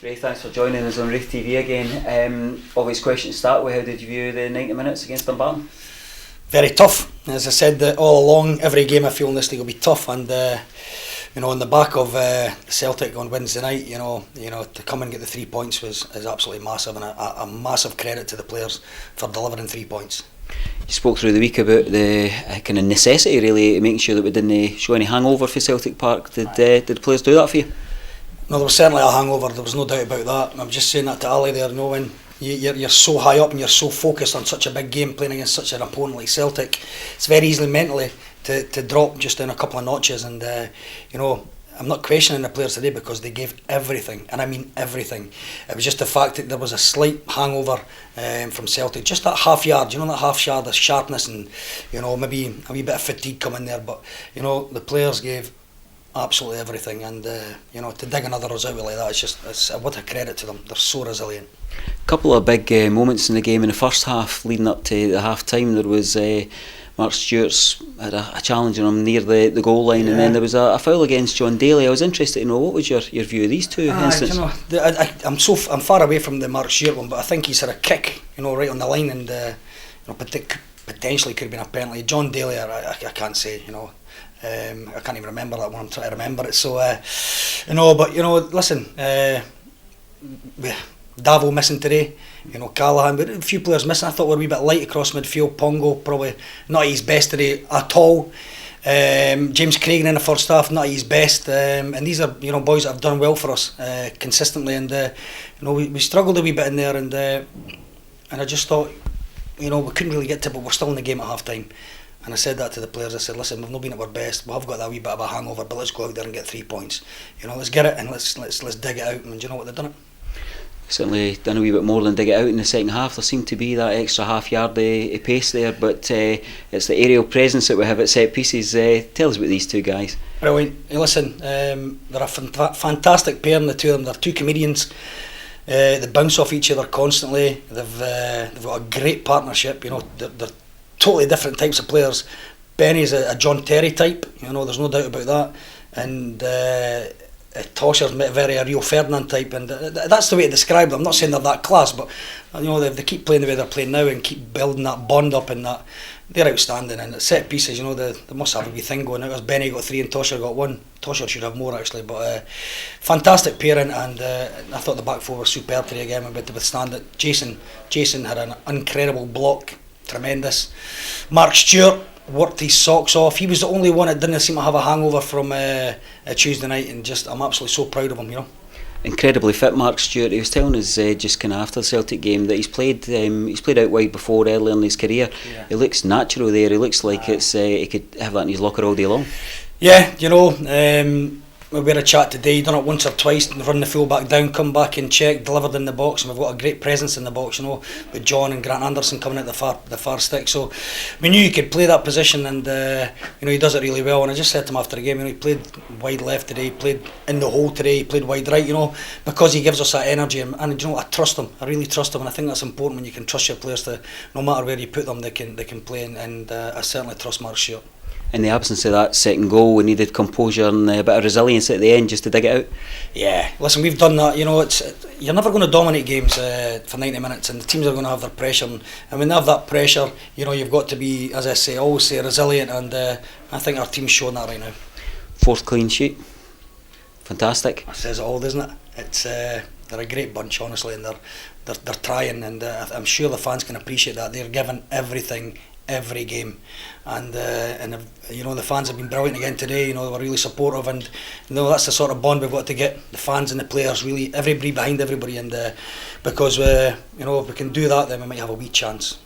Ray, thanks for joining us on Wraith TV again. Obvious question to start with, how did you view the 90 minutes against Dumbarton? Very tough. As I said all along, every game I feel in this league will be tough, and on the back of Celtic on Wednesday night, to come and get the 3 points is absolutely massive, and a massive credit to the players for delivering 3 points. You spoke through the week about the kind of necessity, really, making sure that we didn't show any hangover for Celtic Park. Did the players do that for you? No, there was certainly a hangover, there was no doubt about that. I'm just saying that to Ali there, when you're so high up and you're so focused on such a big game playing against such an opponent like Celtic, it's very easily mentally to drop just down a couple of notches, and I'm not questioning the players today because they gave everything, and I mean everything. It was just the fact that there was a slight hangover from Celtic, just that half yard, that half yard of sharpness, and maybe a wee bit of fatigue coming there, but the players gave absolutely everything, and to dig another result like that, it's what a credit to them. They're so resilient. A couple of big moments in the game in the first half leading up to the half time. There was Mark Stewart's had a challenge on him near the goal line, and then there was a foul against John Daly. I was interested to know, what was your view of these two incidents? I'm far away from the Mark Stewart one, but I think he's had a kick right on the line, and potentially could have been a penalty. John Daly, I can't say, I can't even remember that one. I'm trying to remember it. So, listen, Davie missing today. Callahan, but a few players missing. I thought we were a wee bit light across midfield. Pongo probably not at his best today at all. James Craig in the first half, not at his best. And these are boys that have done well for us consistently. And we struggled a wee bit in there. And I just thought we couldn't really get to it, but we're still in the game at half time. And I said that to the players. I said, listen, we've not been at our best. We have got that wee bit of a hangover, but let's go out there and get 3 points. Let's get it, and let's dig it out. And do you know what, they've done it. Certainly done a wee bit more than dig it out in the second half. There seemed to be that extra half yard of pace there, but it's the aerial presence that we have at set pieces. Tell us about these two guys. Brilliant. Hey, listen, they're a fantastic pair, and the two of them. They're two comedians. They bounce off each other constantly. They've got a great partnership. They're totally different types of players. Benny's a John Terry type. There's no doubt about that. And Tosher's very a Rio Ferdinand type, and that's the way to describe them. I'm not saying they're that class, but they keep playing the way they're playing now and keep building that bond up, and that they're outstanding. And at set pieces, they must have a wee thing going out. As Benny got 3 and Tosher got 1. Tosher should have more actually, but fantastic pairing, and I thought the back four were superb today again. We had to withstand it. Jason had an incredible block, tremendous. Mark Stewart worked his socks off. He was the only one that didn't seem to have a hangover from Tuesday night, and I'm absolutely so proud of him. Incredibly fit, Mark Stewart. He was telling us just kind of after the Celtic game that he's played out wide before early in his career. Yeah. He looks natural there. He looks like he could have that in his locker all day long. Yeah, we had a chat today. He done it once or twice, run the full back down, come back and check, delivered in the box, and we've got a great presence in the box, with John and Grant Anderson coming at the far stick. So we knew he could play that position, and he does it really well. And I just said to him after the game, he played wide left today, he played in the hole today, he played wide right, because he gives us that energy, and I trust him. I really trust him, and I think that's important when you can trust your players to, no matter where you put them, they can play, and I certainly trust Mark Stewart. In the absence of that second goal, we needed composure and a bit of resilience at the end just to dig it out. Yeah, listen, we've done that. You're never going to dominate games for 90 minutes, and the teams are going to have their pressure. And when they have that pressure, you've got to be, as I always say, resilient. And I think our team's showing that right now. 4th clean sheet, fantastic. That says it all, doesn't it? It's they're a great bunch, honestly, and they're trying, and I'm sure the fans can appreciate that. They're giving everything every game, and the fans have been brilliant again today. They were really supportive, and that's the sort of bond we've got to get the fans and the players, really everybody behind everybody, and because if we can do that, then we might have a wee chance.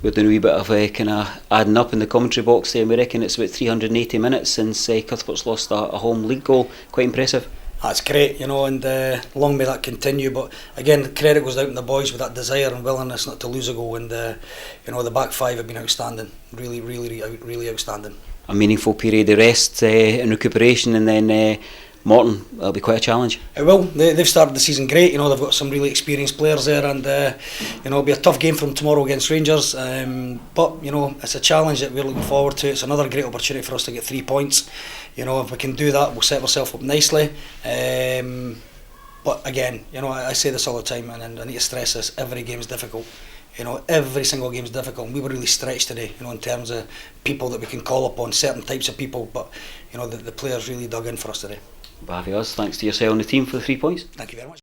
We're doing a wee bit of kind of adding up in the commentary box there, and we reckon it's about 380 minutes since Cuthbert's lost a home league goal. Quite impressive. That's great, and long may that continue. But again, the credit goes out to the boys with that desire and willingness not to lose a goal. And the back five have been outstanding, really, really, really outstanding. A meaningful period of rest and recuperation, and then Morton, that'll be quite a challenge. It will. They've started the season great. They've got some really experienced players there, and it'll be a tough game for them tomorrow against Rangers. But it's a challenge that we're looking forward to. It's another great opportunity for us to get 3 points. If we can do that, we'll set ourselves up nicely. But again, you know, I say this all the time, and I need to stress this: every game is difficult. You know, every single game is difficult, and we were really stretched today, you know, in terms of people that we can call upon, certain types of people, but, you know, the players really dug in for us today. Davie, thanks to yourself and the team for the 3 points. Thank you very much.